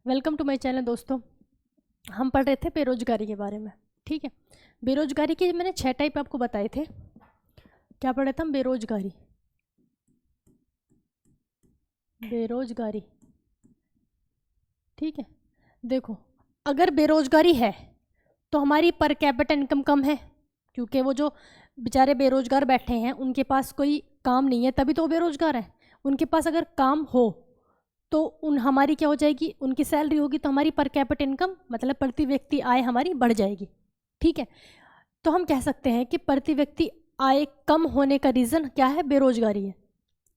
Welcome to my channel दोस्तों। हम पढ़ रहे थे बेरोजगारी के बारे में। ठीक है, बेरोजगारी के मैंने 6 टाइप आपको बताए थे। क्या पढ़े थे हम? बेरोजगारी। बेरोजगारी, ठीक है। देखो, अगर बेरोजगारी है तो हमारी पर कैपिटा इनकम कम है, क्योंकि वो जो बेचारे बेरोजगार बैठे हैं उनके पास कोई काम नहीं है, तभी तो वो बेरोजगार है। उनके पास अगर काम हो तो हमारी क्या हो जाएगी, उनकी सैलरी होगी तो हमारी पर कैपिटा इनकम मतलब प्रति व्यक्ति आय हमारी बढ़ जाएगी। ठीक है, तो हम कह सकते हैं कि प्रति व्यक्ति आय कम होने का रीज़न क्या है? बेरोजगारी है।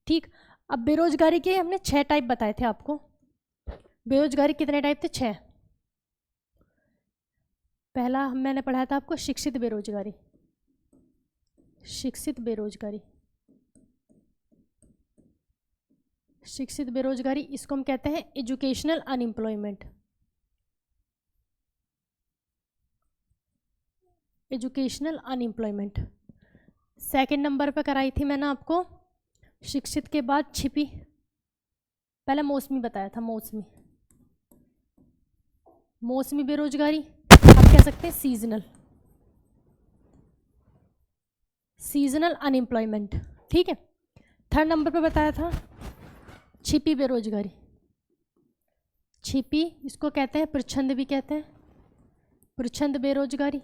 ठीक, अब बेरोजगारी के हमने 6 टाइप बताए थे आपको। बेरोजगारी कितने टाइप थे? 6। पहला मैंने पढ़ाया था आपको शिक्षित बेरोजगारी। शिक्षित बेरोजगारी, शिक्षित बेरोजगारी, इसको हम कहते हैं educational unemployment. Educational unemployment. Second number पर कराई थी मैंने आपको शिक्षित के बाद छिपी। पहले मौसमी बताया था, मौसमी। मौसमी बेरोजगारी आप कह सकते हैं सीजनल, सीजनल अनएम्प्लॉयमेंट। ठीक है, थर्ड नंबर पे बताया था छिपी बेरोजगारी। छिपी, इसको कहते हैं प्रच्छन्न भी कहते हैं, प्रच्छन्न बेरोजगारी।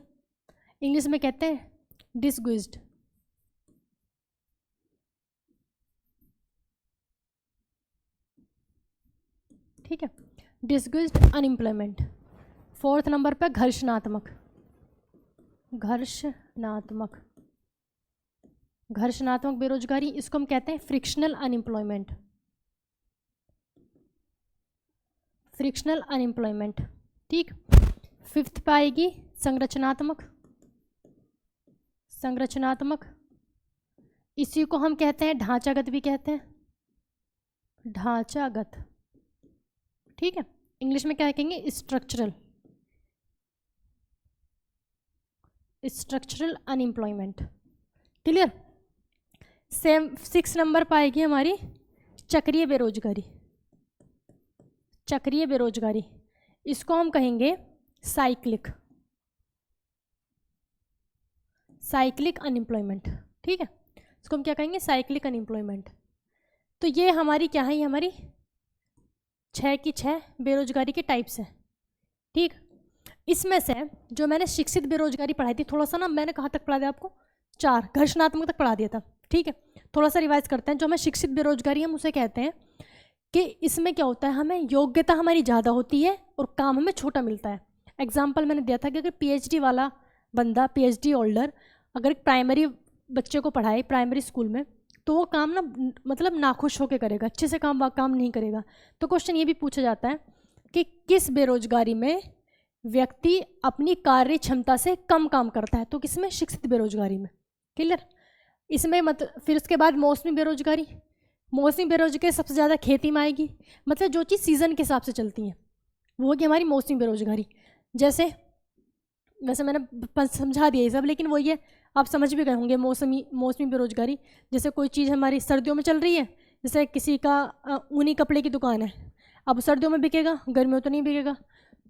इंग्लिश में कहते हैं डिसगुइज्ड। ठीक है, डिसगुइज्ड अनएम्प्लॉयमेंट। फोर्थ नंबर पे घर्षणात्मक। घर्षणात्मक, घर्षणात्मक बेरोजगारी, इसको हम कहते हैं फ्रिक्शनल अनएम्प्लॉयमेंट। Frictional unemployment. ठीक, फिफ्थ पे आएगी संरचनात्मक। संरचनात्मक, इसी को हम कहते हैं ढांचागत भी कहते हैं, ढांचागत। ठीक है, इंग्लिश में क्या कहेंगे? Structural. Structural unemployment. Clear? Same 6 number पर आएगी हमारी चक्रीय बेरोजगारी। चक्रीय बेरोजगारी, इसको हम कहेंगे साइक्लिक, साइक्लिक अनएम्प्लॉयमेंट। ठीक है, इसको हम क्या कहेंगे? Cyclic unemployment. तो ये हमारी क्या है? ये हमारी 6 की 6 बेरोजगारी के टाइप्स हैं। ठीक, इसमें से जो मैंने शिक्षित बेरोजगारी पढ़ाई थी, थोड़ा सा ना मैंने कहाँ तक पढ़ा दिया आपको? 4, घर्षणात्मक तक पढ़ा दिया था। ठीक है, थोड़ा सा रिवाइज करते हैं। जो हमें शिक्षित बेरोजगारी हम उसे कहते हैं कि इसमें क्या होता है, हमें योग्यता हमारी ज़्यादा होती है और काम हमें छोटा मिलता है। एग्जाम्पल मैंने दिया था कि अगर PhD वाला बंदा, PhD होल्डर अगर एक प्राइमरी बच्चे को पढ़ाए प्राइमरी स्कूल में, तो वो काम ना मतलब नाखुश होकर करेगा, अच्छे से काम नहीं करेगा। तो क्वेश्चन ये भी पूछा जाता है कि किस बेरोजगारी में व्यक्ति अपनी कार्य क्षमता से कम काम करता है? तो किसमें? शिक्षित बेरोजगारी में। क्लियर? इसमें फिर उसके बाद मौसमी बेरोजगारी। मौसमी बेरोजगारी सबसे ज़्यादा खेती में आएगी, मतलब जो चीज़ सीज़न के हिसाब से चलती हैं वो होगी हमारी मौसमी बेरोजगारी। जैसे वैसे मैंने समझा दिया ये सब, लेकिन वो ये आप समझ भी गए होंगे। मौसमी बेरोजगारी, जैसे कोई चीज़ हमारी सर्दियों में चल रही है, जैसे किसी का ऊनी कपड़े की दुकान है, अब सर्दियों में बिकेगा, गर्मियों तो नहीं बिकेगा,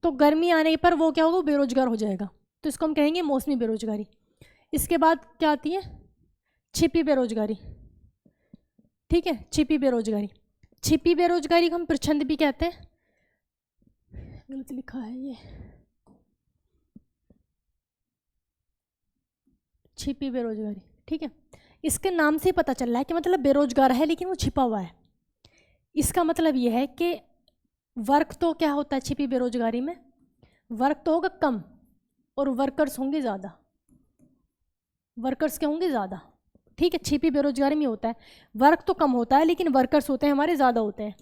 तो गर्मी आने पर वो क्या होगा? बेरोजगार हो जाएगा। तो इसको हम कहेंगे मौसमी बेरोजगारी। इसके बाद क्या आती है? छिपी बेरोजगारी। ठीक है, छिपी बेरोजगारी। छिपी बेरोजगारी को हम प्रच्छन्न भी कहते हैं। गलत लिखा है ये, छिपी बेरोजगारी। ठीक है, इसके नाम से पता चल रहा है कि मतलब बेरोजगार है लेकिन वो छिपा हुआ है। इसका मतलब ये है कि वर्क तो क्या होता है छिपी बेरोजगारी में? वर्क तो होगा कम और वर्कर्स होंगे ज़्यादा। वर्कर्स क्या होंगे? ज़्यादा। ठीक है, छिपी बेरोजगारी में होता है वर्क तो कम होता है लेकिन वर्कर्स होते हैं हमारे ज़्यादा होते हैं।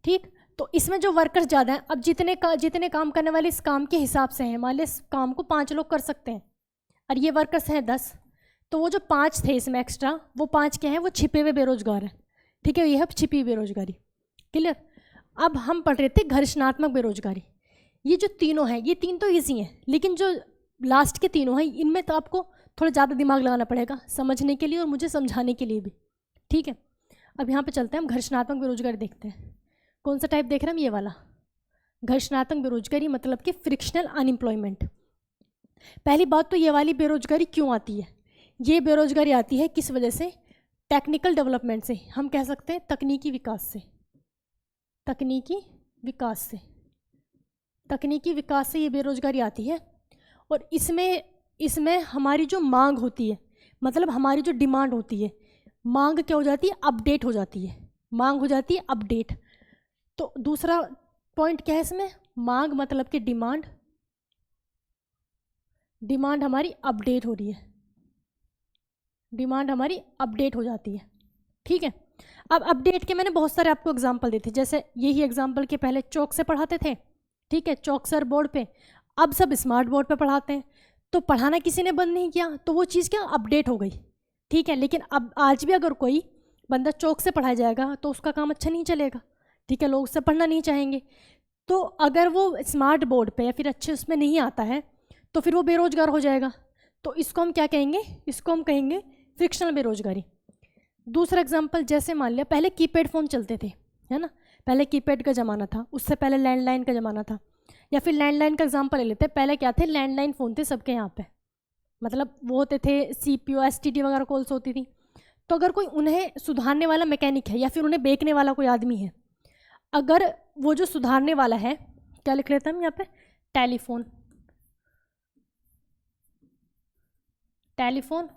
ठीक, तो इसमें जो वर्कर्स ज़्यादा हैं, अब जितने काम करने वाले इस काम के हिसाब से हैं, मान ली इस काम को 5 लोग कर सकते हैं और ये वर्कर्स हैं 10, तो वो जो 5 थे इसमें एक्स्ट्रा, वो 5 क्या हैं? वो छिपे हुए बेरोजगार हैं। ठीक है, ये है छिपी बेरोजगारी। क्लियर? अब हम पढ़ रहे थे घर्षणात्मक बेरोजगारी। ये जो तीनों हैं, ये 3 तो ईजी हैं, लेकिन जो लास्ट के तीनों हैं इनमें तो आपको थोड़ा ज़्यादा दिमाग लगाना पड़ेगा समझने के लिए और मुझे समझाने के लिए भी। ठीक है, अब यहाँ पे चलते हैं, हम घर्षणात्मक बेरोजगारी देखते हैं। कौन सा टाइप देख रहे हैं हम? ये वाला घर्षणात्मक बेरोजगारी मतलब कि फ्रिक्शनल अनएम्प्लॉयमेंट। पहली बात तो ये वाली बेरोजगारी क्यों आती है? ये बेरोजगारी आती है किस वजह से? टेक्निकल डेवलपमेंट से, हम कह सकते हैं तकनीकी विकास से। तकनीकी विकास से, तकनीकी विकास से ये बेरोजगारी आती है। और इसमें हमारी जो मांग होती है, मतलब हमारी जो डिमांड होती है, मांग क्या हो जाती है? अपडेट हो जाती है। मांग हो जाती है अपडेट। तो दूसरा पॉइंट क्या है इसमें? मांग मतलब कि डिमांड, डिमांड हमारी अपडेट हो रही है, डिमांड हमारी अपडेट हो जाती है। ठीक है, अब अपडेट के मैंने बहुत सारे आपको एग्जांपल देते, जैसे यही एग्जांपल के पहले चौक से पढ़ाते थे, ठीक है, चौक सर बोर्ड पे, अब सब स्मार्ट बोर्ड पे पढ़ाते हैं। तो पढ़ाना किसी ने बंद नहीं किया, तो वो चीज़ क्या अपडेट हो गई। ठीक है, लेकिन अब आज भी अगर कोई बंदा चौक से पढ़ाया जाएगा तो उसका काम अच्छा नहीं चलेगा। ठीक है, लोग उससे पढ़ना नहीं चाहेंगे। तो अगर वो स्मार्ट बोर्ड पे या फिर अच्छे उसमें नहीं आता है तो फिर वो बेरोजगार हो जाएगा। तो इसको हम क्या कहेंगे? इसको हम कहेंगे फ्रिक्शनल बेरोजगारी। दूसरा एग्जांपल, जैसे मान लिया पहले कीपैड फ़ोन चलते थे, है ना, पहले कीपैड का ज़माना था, उससे पहले लैंडलाइन का ज़माना था। या फिर लैंडलाइन का एग्जांपल ले लेते हैं, पहले क्या थे? लैंडलाइन फ़ोन थे सबके यहाँ पे, मतलब वो होते थे CPU STD वगैरह कॉल्स होती थी। तो अगर कोई उन्हें सुधारने वाला मैकेनिक है या फिर उन्हें बेचने वाला कोई आदमी है, अगर वो जो सुधारने वाला है, क्या लिख लेते हैं हम यहाँ पे? टेलीफोन। टेलीफोन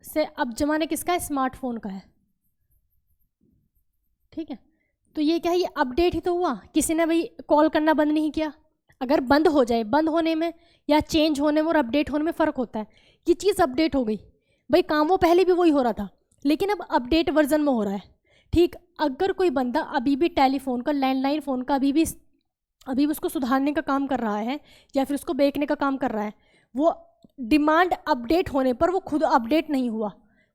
से अब जमाने किसका है? स्मार्टफोन का है। ठीक है, तो ये क्या है? ये अपडेट ही तो हुआ, किसी ने भाई कॉल करना बंद नहीं किया। अगर बंद हो जाए, बंद होने में या चेंज होने में और अपडेट होने में फ़र्क होता है। ये चीज़ अपडेट हो गई, भाई काम वो पहले भी वही हो रहा था लेकिन अब अपडेट वर्जन में हो रहा है। ठीक, अगर कोई बंदा अभी भी टेलीफोन का, लैंडलाइन फ़ोन का अभी भी उसको सुधारने का काम कर रहा है या फिर उसको बेचने का काम कर रहा है, वो डिमांड अपडेट होने पर वो खुद अपडेट नहीं हुआ,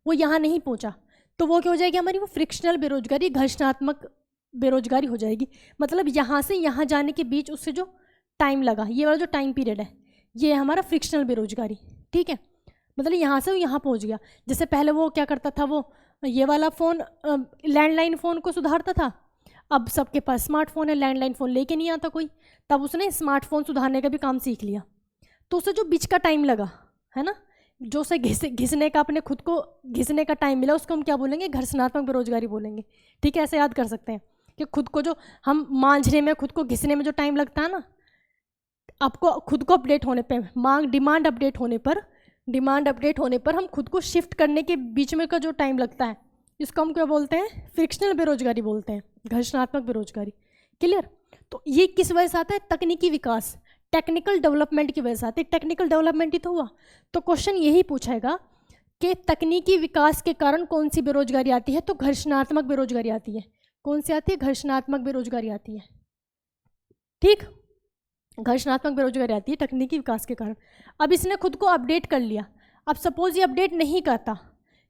वो यहाँ नहीं पहुँचा, तो वो क्या हो जाएगी हमारी? वो फ्रिक्शनल बेरोजगारी, घर्षणात्मक बेरोजगारी हो जाएगी। मतलब यहाँ से यहाँ जाने के बीच उससे जो टाइम लगा, ये वाला जो टाइम पीरियड है, ये है हमारा फ्रिक्शनल बेरोजगारी। ठीक है, मतलब यहाँ से वो यहाँ पहुँच गया। जैसे पहले वो क्या करता था, वो ये वाला फ़ोन लैंडलाइन फ़ोन को सुधारता था, अब सबके पास स्मार्टफोन है, लैंडलाइन फ़ोन लेके नहीं आता कोई, तब उसने स्मार्टफोन सुधारने का भी काम सीख लिया। तो उसे जो बीच का टाइम लगा है ना, जो उसे घिसने का, अपने खुद को घिसने का टाइम मिला, उसको हम क्या बोलेंगे? घर्षणात्मक बेरोजगारी बोलेंगे। ठीक है, ऐसे याद कर सकते हैं कि खुद को जो हम मांझने में, खुद को घिसने में जो टाइम लगता है ना, आपको खुद को अपडेट होने पे, डिमांड अपडेट होने पर हम खुद को शिफ्ट करने के बीच में का जो टाइम लगता है, इसको हम क्या बोलते हैं? फ्रिक्शनल बेरोजगारी बोलते हैं, घर्षणात्मक बेरोजगारी। क्लियर? तो ये किस वजह से आता है? तकनीकी विकास, टेक्निकल डेवलपमेंट की वजह से आती है। टेक्निकल डेवलपमेंट ही तो हुआ। तो क्वेश्चन यही पूछेगा कि तकनीकी विकास के कारण कौन सी बेरोजगारी आती है? तो घर्षणात्मक बेरोजगारी आती है। कौन सी आती है? घर्षणात्मक बेरोजगारी आती है। ठीक, घर्षणात्मक बेरोजगारी आती है तकनीकी विकास के कारण। अब इसने खुद को अपडेट कर लिया, अब सपोज ये अपडेट नहीं करता,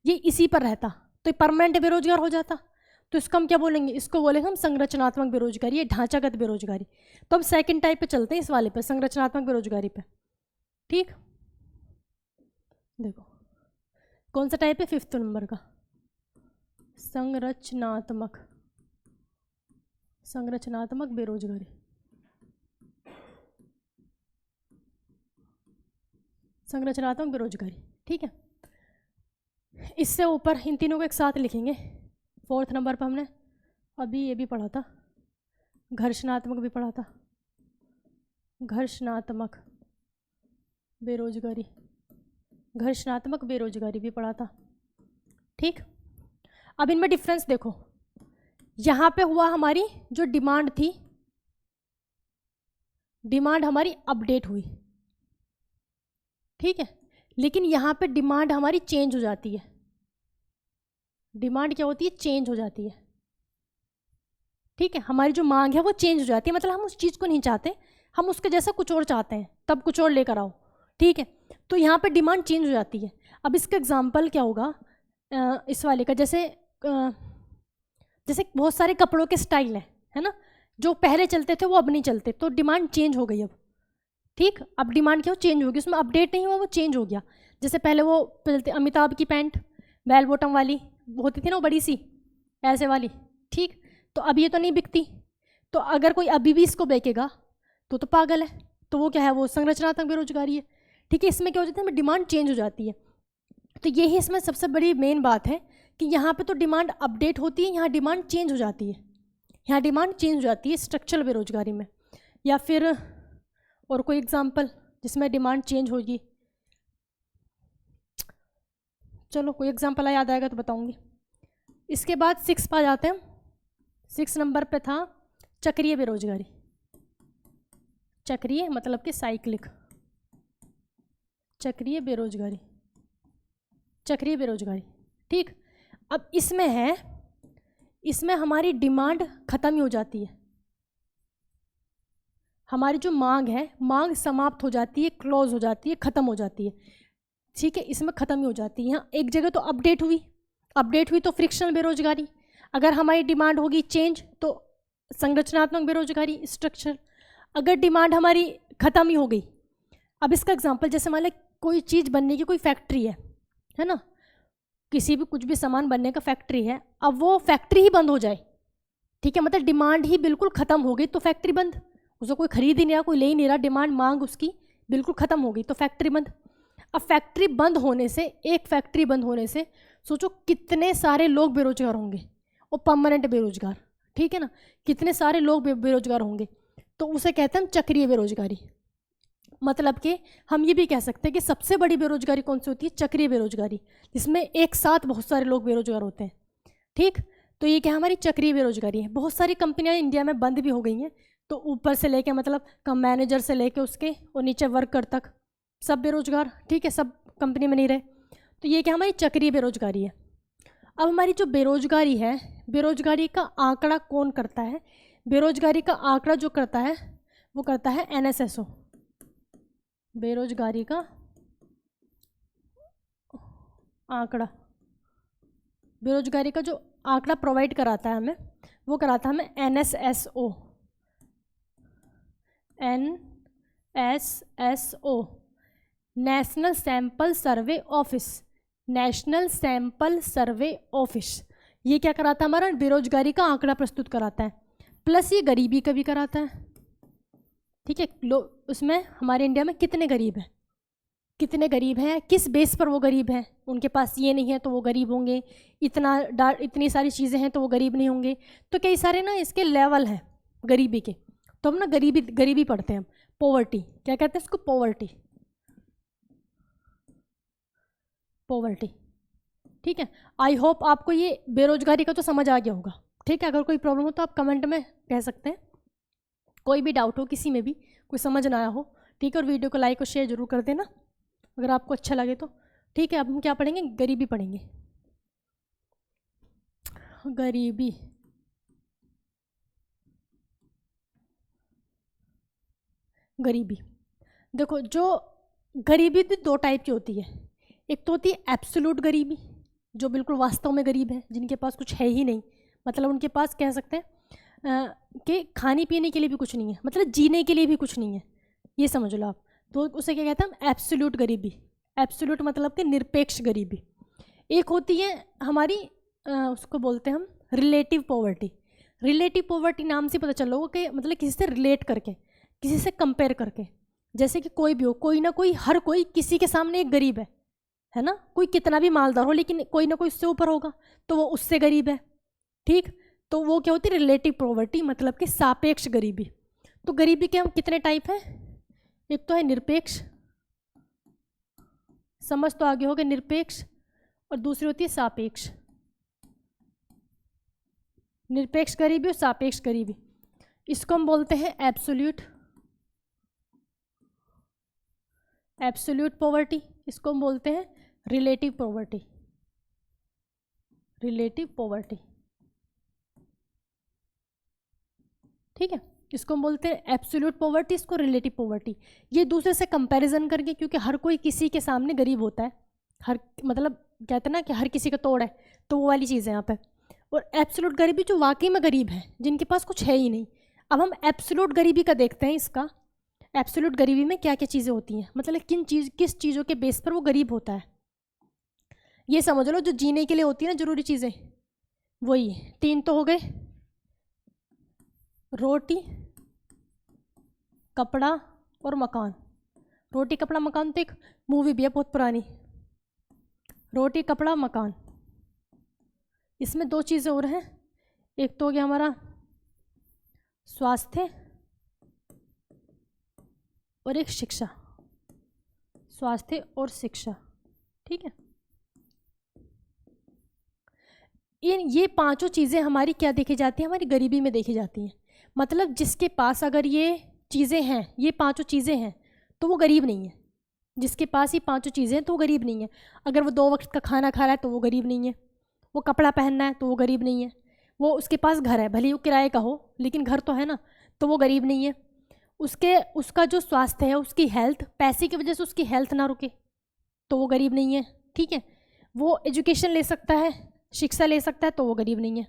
ये इसी पर रहता, तो ये परमानेंट बेरोजगार हो जाता। तो इसको हम क्या बोलेंगे? इसको बोलेंगे हम संरचनात्मक बेरोजगारी, ये ढांचागत बेरोजगारी। तो हम सेकंड टाइप पे चलते हैं, इस वाले पे, संरचनात्मक बेरोजगारी पे। ठीक, देखो कौन सा टाइप है? 5th नंबर का, संरचनात्मक बेरोजगारी। संरचनात्मक बेरोजगारी। ठीक है, इससे ऊपर इन तीनों को एक साथ लिखेंगे। 4th नंबर पर हमने अभी ये भी पढ़ा था, घर्षणात्मक भी पढ़ा था, घर्षणात्मक बेरोजगारी, घर्षणात्मक बेरोजगारी भी पढ़ा था। ठीक, अब इनमें डिफरेंस देखो, यहाँ पे हुआ हमारी जो डिमांड थी, डिमांड हमारी अपडेट हुई, ठीक है, लेकिन यहाँ पे डिमांड हमारी चेंज हो जाती है। डिमांड क्या होती है? चेंज हो जाती है। ठीक है, हमारी जो मांग है वो चेंज हो जाती है, मतलब हम उस चीज़ को नहीं चाहते, हम उसके जैसा कुछ और चाहते हैं, तब कुछ और लेकर आओ। ठीक है, तो यहाँ पे डिमांड चेंज हो जाती है। अब इसका एग्जांपल क्या होगा इस वाले का? जैसे बहुत सारे कपड़ों के स्टाइल है ना, जो पहले चलते थे वो अब नहीं चलते, तो डिमांड चेंज हो गई अब। ठीक, अब डिमांड क्या हो? चेंज होगी, उसमें अपडेट नहीं हुआ, वो चेंज हो गया। जैसे पहले वो चलते अमिताभ की पैंट बेल बॉटम वाली होती थी ना, वो बड़ी सी ऐसे वाली। ठीक, तो अब ये तो नहीं बिकती, तो अगर कोई अभी भी इसको बेचेगा तो पागल है। तो वो क्या है, वो संरचनात्मक बेरोजगारी है। ठीक है, इसमें क्या हो जाता है, हमें डिमांड चेंज हो जाती है। तो यही इसमें सबसे बड़ी मेन बात है कि यहाँ पे तो डिमांड अपडेट होती है, यहाँ डिमांड चेंज हो जाती है, यहाँ डिमांड चेंज हो जाती है स्ट्रक्चरल बेरोजगारी में। या फिर और कोई एग्जांपल जिसमें डिमांड चेंज होगी, चलो कोई एग्जांपल याद आएगा तो बताऊंगी। इसके बाद 6 पर आ जाते हैं। 6 नंबर पे था चक्रीय बेरोजगारी। चक्रीय मतलब कि साइक्लिक, चक्रीय बेरोजगारी, चक्रीय बेरोजगारी। ठीक, अब इसमें है, इसमें हमारी डिमांड खत्म ही हो जाती है, हमारी जो मांग है, मांग समाप्त हो जाती है, क्लोज हो जाती है, खत्म हो जाती है। ठीक है, इसमें खत्म ही हो जाती है। यहाँ एक जगह तो अपडेट हुई, अपडेट हुई तो फ्रिक्शनल बेरोजगारी। अगर हमारी डिमांड होगी चेंज तो संरचनात्मक बेरोजगारी, स्ट्रक्चर। अगर डिमांड हमारी खत्म ही हो गई, अब इसका एग्जांपल जैसे मान लें कोई चीज़ बनने की कोई फैक्ट्री है ना, किसी भी कुछ भी सामान बनने का फैक्ट्री है, अब वो फैक्ट्री ही बंद हो जाए, ठीक है, मतलब डिमांड ही बिल्कुल ख़त्म हो गई तो फैक्ट्री बंद, उसको कोई खरीद ही नहीं रहा, कोई ले ही नहीं रहा, डिमांड मांग उसकी बिल्कुल ख़त्म हो गई तो फैक्ट्री बंद। अब फैक्ट्री बंद होने से, एक फैक्ट्री बंद होने से सोचो कितने सारे लोग बेरोजगार होंगे, और परमानेंट बेरोजगार, ठीक है ना, कितने सारे लोग बेरोजगार होंगे, तो उसे कहते हैं हम चक्रीय बेरोजगारी। मतलब कि हम ये भी कह सकते हैं कि सबसे बड़ी बेरोजगारी कौन सी होती है, चक्रीय बेरोजगारी, जिसमें एक साथ बहुत सारे लोग बेरोजगार होते हैं। ठीक, तो ये क्या हमारी चक्रीय बेरोजगारी है। बहुत सारी कंपनियां इंडिया में बंद भी हो गई हैं, तो ऊपर से लेके मतलब कम मैनेजर से लेके उसके और नीचे वर्कर तक सब बेरोजगार, ठीक है, सब कंपनी में नहीं रहे, तो ये क्या हमारी चक्रीय बेरोजगारी है। अब हमारी जो बेरोजगारी है, बेरोजगारी का आंकड़ा कौन करता है, बेरोजगारी का आंकड़ा जो करता है वो करता है NSSO, बेरोजगारी का आंकड़ा, बेरोजगारी का जो आंकड़ा प्रोवाइड कराता है हमें, वो कराता है हमें NSSO, NSSO, national sample survey office, national sample survey office. ये क्या कराता है हमारा, बेरोजगारी का आंकड़ा प्रस्तुत कराता है, प्लस ये गरीबी का भी कराता है। ठीक है, उसमें हमारे इंडिया में कितने गरीब हैं, कितने गरीब हैं, किस बेस पर वो गरीब हैं, उनके पास ये नहीं है तो वो गरीब होंगे, इतनी सारी चीज़ें हैं तो वो गरीब नहीं होंगे। तो कई सारे ना इसके लेवल हैं गरीबी के, तो हम ना गरीबी पढ़ते हैं हम, पॉवर्टी, क्या कहते हैं इसको, पॉवर्टी, पॉवर्टी। ठीक है, आई होप आपको ये बेरोजगारी का तो समझ आ गया होगा। ठीक है, अगर कोई प्रॉब्लम हो तो आप कमेंट में कह सकते हैं, कोई भी डाउट हो, किसी में भी कोई समझ ना आया हो, ठीक है, और वीडियो को लाइक और शेयर जरूर कर देना अगर आपको अच्छा लगे तो। ठीक है, अब हम क्या पढ़ेंगे, गरीबी पढ़ेंगे, गरीबी। गरीबी देखो, जो गरीबी भी 2 टाइप की होती है, एक तो होती है एब्सोल्यूट गरीबी, जो बिल्कुल वास्तव में गरीब है, जिनके पास कुछ है ही नहीं, मतलब उनके पास कह सकते हैं कि खाने पीने के लिए भी कुछ नहीं है, मतलब जीने के लिए भी कुछ नहीं है, ये समझ लो आप, तो उसे क्या कहते हैं हम, एब्सोल्यूट गरीबी। एब्सोल्यूट मतलब कि निरपेक्ष गरीबी। एक होती है हमारी उसको बोलते हैं हम रिलेटिव पॉवर्टी। रिलेटिव पॉवर्टी नाम से पता चल रहा होगा कि मतलब किसी से रिलेट करके, किसी से कंपेयर करके, जैसे कि कोई भी हो, कोई ना कोई, हर कोई किसी के सामने एक गरीब है ना, कोई कितना भी मालदार हो लेकिन कोई ना कोई उससे ऊपर होगा तो वो उससे गरीब है। ठीक, तो वो क्या होती है, रिलेटिव पॉवर्टी, मतलब कि सापेक्ष गरीबी। तो गरीबी के हम कितने टाइप हैं, एक तो है निरपेक्ष, समझ तो आगे हो गए, निरपेक्ष, और दूसरी होती है सापेक्ष। निरपेक्ष गरीबी और सापेक्ष गरीबी, इसको हम बोलते हैं एब्सोल्यूट, एब्सोल्यूट पॉवर्टी, इसको हम बोलते हैं रिलेटिव पॉवर्टी, रिलेटिव पॉवर्टी। ठीक है, इसको हम बोलते हैं एब्सोल्यूट पॉवर्टी, इसको रिलेटिव पॉवर्टी। ये दूसरे से कंपैरिजन करके, क्योंकि हर कोई किसी के सामने गरीब होता है, हर मतलब कहते हैं ना कि हर किसी का तोड़ है, तो वो वाली चीज़ है यहाँ पे। और एब्सोल्यूट गरीबी जो वाकई में गरीब है, जिनके पास कुछ है ही नहीं। अब हम एब्सोल्यूट गरीबी का देखते हैं, इसका एब्सोल्यूट गरीबी में क्या क्या चीज़ें होती हैं, मतलब किस चीज़ों के बेस पर वो गरीब होता है। ये समझ लो जो जीने के लिए होती है ना जरूरी चीज़ें, वही 3 तो हो गए, रोटी, कपड़ा और मकान। रोटी कपड़ा मकान तो एक मूवी भी है बहुत पुरानी, रोटी कपड़ा मकान। इसमें दो चीज़ें और हैं, एक तो हो गया हमारा स्वास्थ्य और एक शिक्षा, स्वास्थ्य और शिक्षा। ठीक है, ये पांचों चीज़ें हमारी क्या देखी जाती हैं, हमारी गरीबी में देखी जाती हैं। मतलब जिसके पास अगर ये चीज़ें हैं, ये पांचों चीज़ें हैं, तो वो गरीब नहीं है। जिसके पास ये पांचों चीज़ें हैं तो वो गरीब नहीं है। अगर वो 2 वक्त का खाना खा रहा है तो वो गरीब नहीं है। वो कपड़ा पहनना है तो वो गरीब नहीं है। वो उसके पास घर है, भले ही वो किराए का हो लेकिन घर तो है ना, तो वो गरीब नहीं है। उसका जो स्वास्थ्य है, उसकी हेल्थ, पैसे की वजह से उसकी हेल्थ ना रुके तो वो गरीब नहीं है। ठीक है, वो एजुकेशन ले सकता है, शिक्षा ले सकता है, तो वो गरीब नहीं है।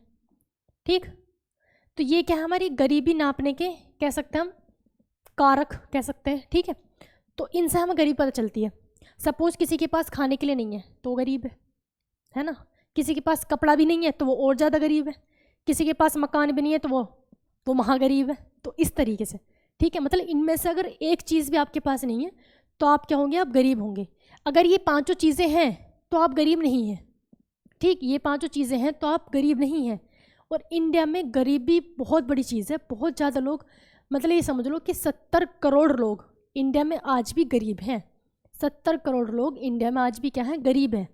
ठीक, तो ये क्या है, हमारी गरीबी नापने के कह सकते हैं हम कारक कह सकते हैं। ठीक है, तो इनसे हमें गरीब पता चलती है। सपोज किसी के पास खाने के लिए नहीं है तो वो गरीब है ना। किसी के पास कपड़ा भी नहीं है तो वो और ज़्यादा गरीब है। किसी के पास मकान भी नहीं है तो वो महागरीब है। तो इस तरीके से, ठीक है, मतलब इनमें से अगर एक चीज़ भी आपके पास नहीं है तो आप क्या होंगे, आप गरीब होंगे। अगर ये पांचों चीज़ें हैं तो आप गरीब नहीं हैं। ठीक, ये पांचों चीज़ें हैं तो आप गरीब नहीं हैं। और इंडिया में गरीबी बहुत बड़ी चीज़ है, बहुत ज़्यादा लोग, मतलब ये समझ लो कि 70 करोड़ लोग इंडिया में आज भी गरीब हैं। 70 करोड़ लोग इंडिया में आज भी क्या है, गरीब है।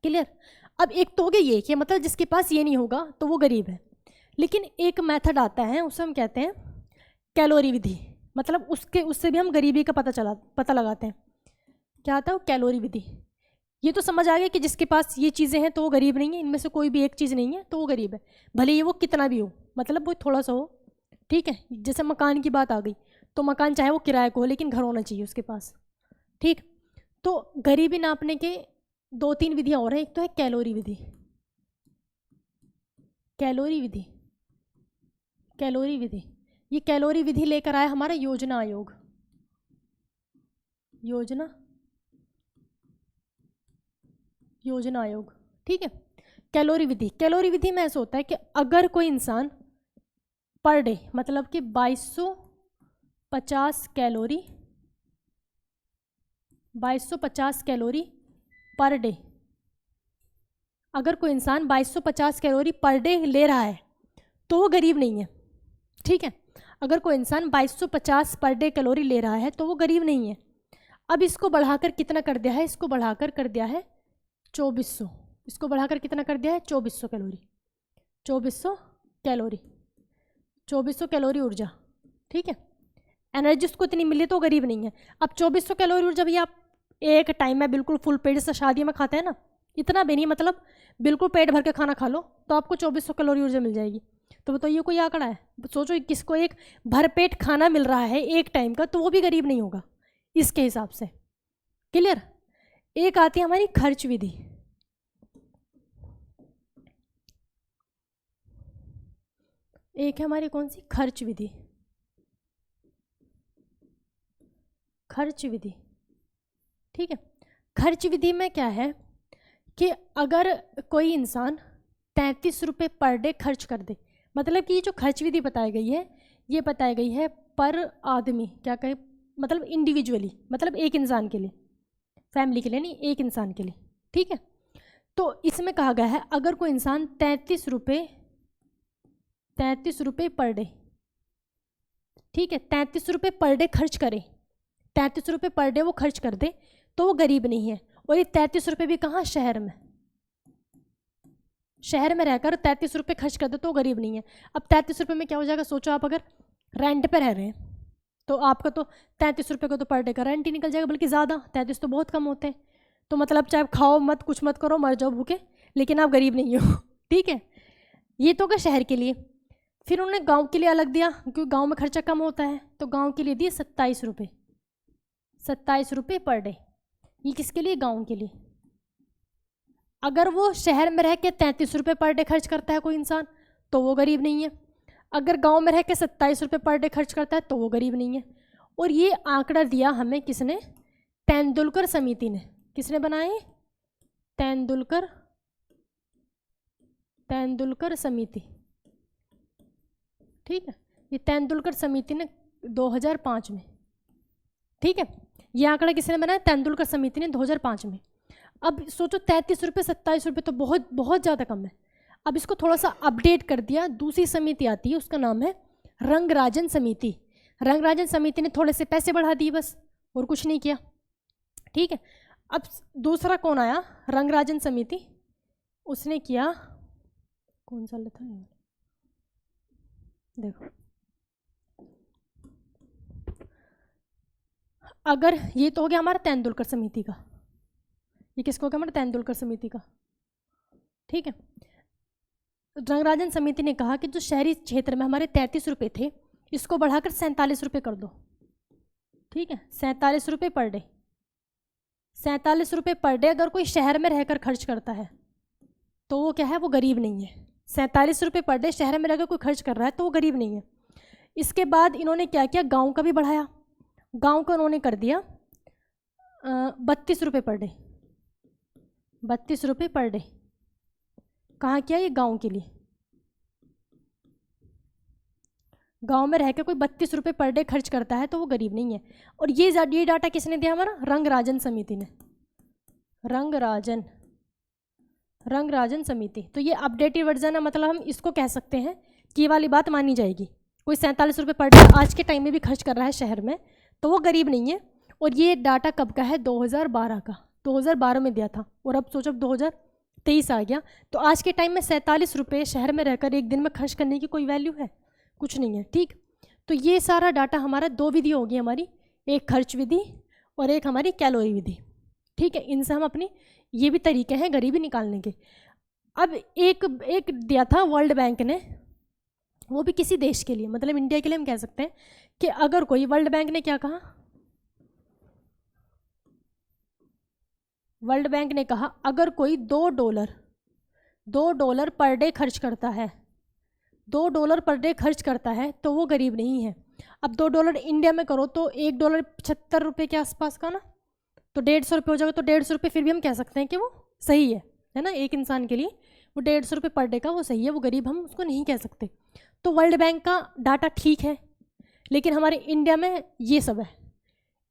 क्लियर। अब एक तो हो गया ये कि मतलब जिसके पास ये नहीं होगा तो वो गरीब है। लेकिन एक मेथड आता है, उसे हम कहते हैं कैलोरी विधि। मतलब उससे भी हम गरीबी का पता लगाते हैं। क्या आता है वो, कैलोरी विधि। ये तो समझ आ गया कि जिसके पास ये चीज़ें हैं तो वो गरीब नहीं है, इनमें से कोई भी एक चीज़ नहीं है तो वो गरीब है, भले ही वो कितना भी हो, मतलब वो थोड़ा सा हो। ठीक है, जैसे मकान की बात आ गई तो मकान चाहे वो किराए को हो लेकिन घर होना चाहिए उसके पास। ठीक, तो गरीबी नापने के 2-3 विधियाँ और हैं। एक तो है कैलोरी विधि। कैलोरी विधि, कैलोरी विधि, ये कैलोरी विधि लेकर आया हमारा योजना आयोग। योजना आयोग। ठीक है, कैलोरी विधि, कैलोरी विधि में ऐसा होता है कि अगर कोई इंसान पर डे, मतलब कि 2250 कैलोरी, 2250 कैलोरी पर डे, अगर कोई इंसान 2250 कैलोरी पर डे ले रहा है तो वो गरीब नहीं है। ठीक है, अगर कोई इंसान 2250 पर डे कैलोरी ले रहा है तो वो गरीब नहीं है। अब इसको बढ़ाकर कितना कर दिया है, इसको बढ़ाकर कर दिया है 2400। इसको बढ़ाकर कितना कर दिया है, 2400 कैलोरी। 2400 कैलोरी, 2400 कैलोरी ऊर्जा। ठीक है, एनर्जी उसको इतनी मिली तो गरीब नहीं है। अब 2400 कैलोरी ऊर्जा भी आप एक टाइम में बिल्कुल फुल पेट से शादी में खाते हैं ना, इतना भी नहीं, मतलब बिल्कुल पेट भर के खाना खा लो तो आपको 2400 कैलोरी ऊर्जा मिल जाएगी। तो बताइए कोई आंकड़ा है, सोचो किसको एक भरपेट खाना मिल रहा है एक टाइम का तो वो भी गरीब नहीं होगा इसके हिसाब से। क्लियर। एक आती है हमारी खर्च विधि। एक है हमारी कौन सी, खर्च विधि। खर्च विधि, ठीक है, खर्च विधि में क्या है कि अगर कोई इंसान 33 रुपये पर डे खर्च कर दे, मतलब कि ये जो खर्च विधि बताई गई है ये बताई गई है पर आदमी, क्या कहे, मतलब इंडिविजुअली, मतलब एक इंसान के लिए, फैमिली के लिए नहीं, एक इंसान के लिए। ठीक है, तो इसमें कहा गया है अगर कोई इंसान 33 रुपये पर डे, ठीक है, 33 रुपये पर डे खर्च करे, 33 रुपये पर डे वो खर्च कर दे तो वो गरीब नहीं है। और ये 33 रुपये भी कहाँ, शहर में, शहर में रहकर 33 रुपये खर्च कर दे तो गरीब नहीं है। अब 33 रुपये में क्या हो जाएगा, सोचो आप अगर रेंट पे रह रहे हैं तो आपका तो 33 रुपये का तो पर डे का रेंट ही निकल जाएगा, बल्कि ज़्यादा, 33 तो बहुत कम होते हैं। तो मतलब चाहे खाओ मत, कुछ मत करो, मर जाओ भूखे, लेकिन आप गरीब नहीं हो। ठीक है, ये तो होगा शहर के लिए। फिर उन्होंने गांव के लिए अलग दिया, क्योंकि गांव में खर्चा कम होता है, तो गांव के लिए दिए 27 रुपये, 27 रुपये पर डे। ये किसके लिए, गांव के लिए। अगर वो शहर में रह के 33 रुपये पर डे खर्च करता है कोई इंसान तो वो गरीब नहीं है। अगर गांव में रह के 27 रुपये पर डे खर्च करता है तो वो गरीब नहीं है। और ये आंकड़ा दिया हमें किसने, तेंदुलकर समिति ने। किसने बनाए, तेंदुलकर समिति। ठीक है, ये तेंदुलकर समिति ने 2005 में, ठीक है। ये आंकड़ा किसने बनाया? तेंदुलकर समिति ने 2005 में। अब सोचो 33 रुपये 27 रुपये तो बहुत बहुत ज़्यादा कम है। अब इसको थोड़ा सा अपडेट कर दिया, दूसरी समिति आती है, उसका नाम है रंगराजन समिति। रंगराजन समिति ने थोड़े से पैसे बढ़ा दिए बस, और कुछ नहीं किया, ठीक है। अब दूसरा कौन आया? रंगराजन समिति, उसने किया, कौन सा था यार, देखो, अगर ये तो हो गया हमारा तेंदुलकर समिति का, ये किसको हो गया हमारा? तेंदुलकर समिति का, ठीक है। रंगराजन समिति ने कहा कि जो शहरी क्षेत्र में हमारे 33 रुपये थे, इसको बढ़ाकर 47 रुपये कर दो, ठीक है। 47 रुपये पर डे, 47 रुपये पर डे अगर कोई शहर में रहकर खर्च करता है तो वो क्या है? वो गरीब नहीं है। 47 रुपये पर डे शहर में रहकर कोई खर्च कर रहा है तो वो गरीब नहीं है। इसके बाद इन्होंने क्या किया? गांव का भी बढ़ाया। गांव का उन्होंने कर दिया 32 रुपये पर डे, 32 रुपये पर डे। कहाँ किया? ये गांव के लिए। गांव में रह के कोई 32 रुपये पर डे खर्च करता है तो वो गरीब नहीं है। और ये डाटा किसने दिया? हमारा रंगराजन समिति ने, रंगराजन समिति। तो ये अपडेटेड वर्जन है, मतलब हम इसको कह सकते हैं कि ये वाली बात मानी जाएगी। कोई 47 रुपये पर डे आज के टाइम में भी खर्च कर रहा है शहर में तो वो गरीब नहीं है। और ये डाटा कब का है? 2012 का, 2012 में दिया था। और अब सोचो 2023 आ गया, तो आज के टाइम में 47 रुपये शहर में रहकर एक दिन में खर्च करने की कोई वैल्यू है? कुछ नहीं है, ठीक। तो ये सारा डाटा हमारा 2 विधि होगी हमारी, एक खर्च विधि और एक हमारी कैलोरी विधि, ठीक है। इनसे हम अपनी, ये भी तरीके हैं गरीबी निकालने के। अब एक दिया था वर्ल्ड बैंक ने, वो भी किसी देश के लिए, मतलब इंडिया के लिए हम कह सकते हैं कि अगर कोई, वर्ल्ड बैंक ने क्या कहा? वर्ल्ड बैंक ने कहा अगर कोई $2 पर डे खर्च करता है, $2 पर डे खर्च करता है तो वो गरीब नहीं है। अब $2 इंडिया में करो तो $1 75 रुपये के आसपास का ना, तो 150 रुपये हो जाएगा। तो 150 रुपये फिर भी हम कह सकते हैं कि वो सही है ना, एक इंसान के लिए वो 150 रुपये पर डे का वो सही है, वो गरीब हम उसको नहीं कह सकते। तो वर्ल्ड बैंक का डाटा ठीक है, लेकिन हमारे इंडिया में ये सब है।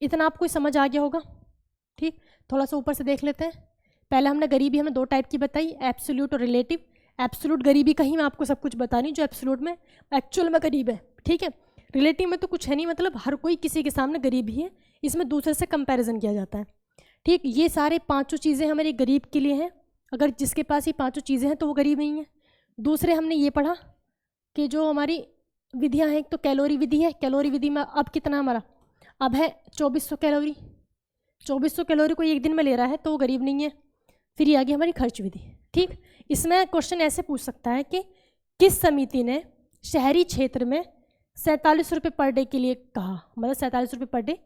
इतना आपको समझ आ गया होगा, ठीक। थोड़ा सा ऊपर से देख लेते हैं। पहले हमने गरीबी हमें 2 टाइप की बताई, एब्सोल्यूट और रिलेटिव। एब्सोल्यूट गरीबी का ही मैं आपको सब कुछ बतानी जो एब्सोल्यूट में एक्चुअल में गरीब है, ठीक है। रिलेटिव में तो कुछ है नहीं, मतलब हर कोई किसी के सामने गरीब ही है, इसमें दूसरे से कंपैरिजन किया जाता है, ठीक। ये सारे 5 चीज़ें हमारे गरीब के लिए हैं। अगर जिसके पास ये 5 चीज़ें हैं तो वो गरीब नहीं है। दूसरे हमने ये पढ़ा कि जो हमारी विधियाँ हैं, एक तो कैलोरी विधि है। कैलोरी विधि में अब कितना हमारा अब है 2400 कैलोरी। 2400 कैलोरी कोई एक दिन में ले रहा है तो वो गरीब नहीं है। फिर ये आ गई हमारी खर्च विधि, ठीक। इसमें क्वेश्चन ऐसे पूछ सकता है कि किस समिति ने शहरी क्षेत्र में 47 रुपये पर डे के लिए कहा, मतलब 47 रुपये पर डे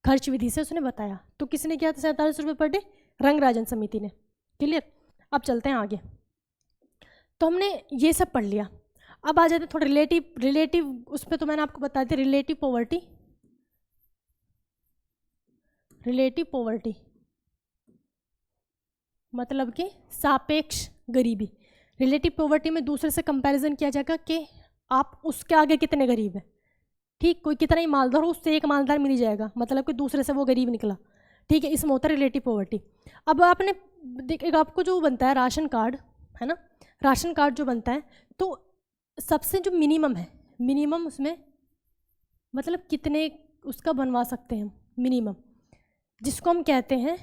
खर्च विधि से उसने बताया। तो किसने किया था 47 रुपये पर डे? रंगराजन समिति ने। क्लियर। अब चलते हैं आगे। तो हमने ये सब पढ़ लिया। अब आ जाते हैं थोड़ा रिलेटिव उस पर। तो मैंने आपको बता दिया रिलेटिव पॉवर्टी मतलब कि सापेक्ष गरीबी। रिलेटिव पॉवर्टी में दूसरे से कंपैरिजन किया जाएगा कि आप उसके आगे कितने गरीब हैं, ठीक। कोई कितना ही मालदार हो, उससे एक मालदार मिल जाएगा, मतलब कि दूसरे से वो गरीब निकला, ठीक है। इसमें होता है रिलेटिव पॉवर्टी। अब आपने देखिएगा, आपको जो बनता है राशन कार्ड, है ना, राशन कार्ड जो बनता है, तो सबसे जो मिनिमम है, मिनिमम उसमें मतलब कितने उसका बनवा सकते हैं हम, मिनिमम, जिसको हम कहते हैं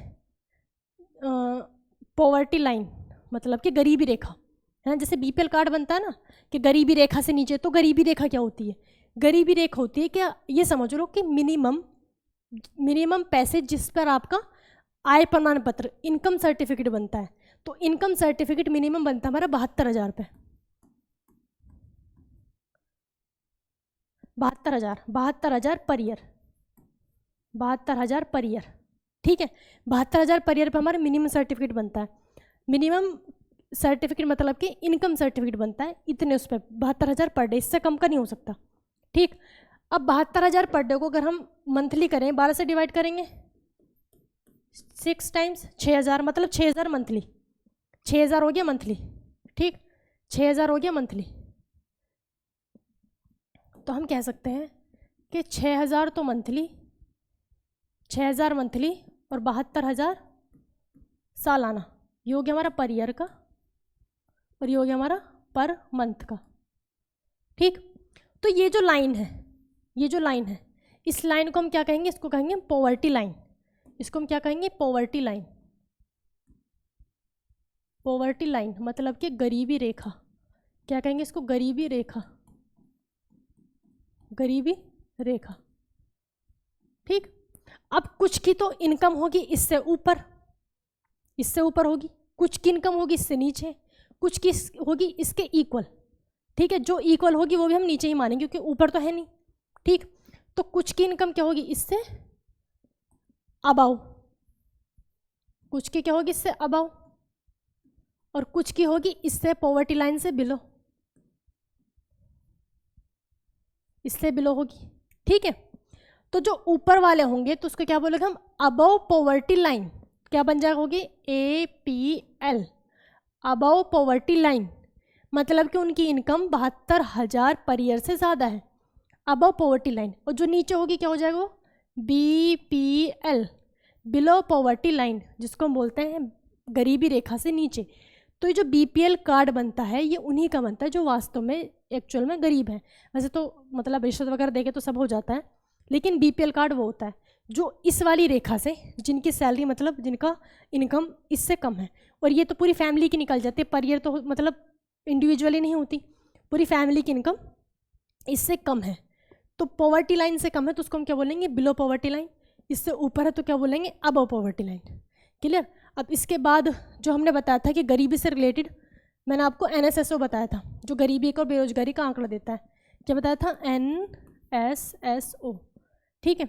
पॉवर्टी लाइन, मतलब कि गरीबी रेखा, है ना। जैसे बीपीएल कार्ड बनता है ना कि गरीबी रेखा से नीचे, तो गरीबी रेखा क्या होती है? गरीबी रेखा होती है क्या, ये समझ लो कि मिनिमम पैसे जिस पर आपका आय प्रमाण पत्र, इनकम सर्टिफिकेट बनता है। तो इनकम सर्टिफिकेट मिनिमम बनता है हमारा 72,000 रुपये, 72,000 पर ईयर, 72,000 पर ईयर, ठीक है। 72,000 पर ईयर पर हमारा मिनिमम सर्टिफिकेट बनता है। मिनिमम सर्टिफिकेट मतलब कि इनकम सर्टिफिकेट बनता है इतने, उस पर 72,000 पर डे, इससे कम का नहीं हो सकता, ठीक। अब 72,000 पर डे को अगर हम मंथली करें, 12 से डिवाइड करेंगे, 6 टाइम्स 6,000, मतलब 6,000 मंथली, 6,000 हो गया मंथली, ठीक। 6,000 हो गया मंथली। तो हम कह सकते हैं कि 6,000 तो मंथली, 6,000 मंथली और 72,000 सालाना, ये हो गया हमारा पर ईयर का और ये हो गया हमारा पर मंथ का। ठीक, तो ये जो लाइन है, ये जो लाइन है, इस लाइन को हम क्या कहेंगे? इसको कहेंगे पॉवर्टी लाइन। इसको हम क्या कहेंगे? Poverty line. पॉवर्टी लाइन मतलब कि गरीबी रेखा। क्या कहेंगे इसको? गरीबी रेखा। गरीबी रेखा। ठीक, अब कुछ की तो इनकम होगी इससे ऊपर, इससे ऊपर होगी, कुछ की इनकम होगी इससे नीचे, कुछ की होगी इसके इक्वल। ठीक है, जो इक्वल होगी वो भी हम नीचे ही मानेंगे क्योंकि ऊपर तो है नहीं। ठीक, तो कुछ की इनकम क्या होगी? इससे अबाव, कुछ की क्या होगी? इससे अबाव, और कुछ की होगी इससे पॉवर्टी लाइन से बिलो, इससे बिलो होगी। ठीक है, तो जो ऊपर वाले होंगे तो उसको क्या बोलेंगे हम? Above poverty line. क्या बन जाएगा? होगी APL, अबव पॉवर्टी लाइन, मतलब कि उनकी इनकम 72,000 पर ईयर से ज़्यादा है, अबव पॉवर्टी लाइन। और जो नीचे होगी क्या हो जाएगा? वो BPL, बिलो पॉवर्टी लाइन, जिसको हम बोलते हैं गरीबी रेखा से नीचे। तो ये जो BPL कार्ड बनता है ये उन्हीं का बनता है जो वास्तव में एक्चुअल में गरीब है। वैसे तो मतलब रिश्वत वगैरह देके तो सब हो जाता है, लेकिन BPL कार्ड वो होता है जो इस वाली रेखा से, जिनकी सैलरी मतलब जिनका इनकम इससे कम है, और ये तो पूरी फैमिली की निकल जाती है, पर ईयर तो मतलब इंडिविजुअली नहीं होती, पूरी फैमिली की इनकम इससे कम है, तो पॉवर्टी लाइन से कम है तो उसको हम क्या बोलेंगे? Below poverty line. इससे ऊपर है तो क्या बोलेंगे? Above poverty line. क्लियर? अब इसके बाद जो हमने बताया था कि गरीबी से रिलेटेड, मैंने आपको NSSO बताया था जो गरीबी और बेरोजगारी का आंकड़ा देता है। क्या बताया था? NSSO। ठीक है,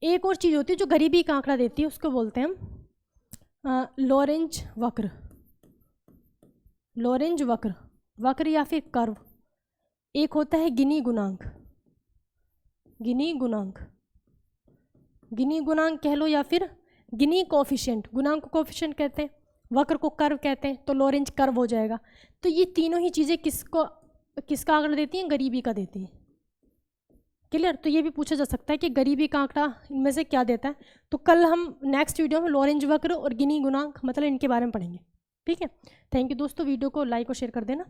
एक और चीज़ होती है जो गरीबी का आंकड़ा देती है, उसको बोलते हैं हम लॉरेंज वक्र। लॉरेंज वक्र, वक्र या फिर कर्व। एक होता है गिनी गुणांक, गिनी गुणांक, गिनी गुणांक कह लो या फिर गिनी कोफिशिएंट। गुणांक को कोफिशिएंट कहते हैं, वक्र को कर्व कहते हैं, तो लॉरेंज कर्व हो जाएगा। तो ये तीनों ही चीज़ें किसका आंकड़ा देती हैं? गरीबी का देती हैं। क्लियर? तो ये भी पूछा जा सकता है कि गरीबी का आंकड़ा इनमें से क्या देता है। तो कल हम नेक्स्ट वीडियो में लॉरेंज वक्र और गिनी गुणांक मतलब इनके बारे में पढ़ेंगे। ठीक है, थैंक यू दोस्तों, वीडियो को लाइक और शेयर कर देना।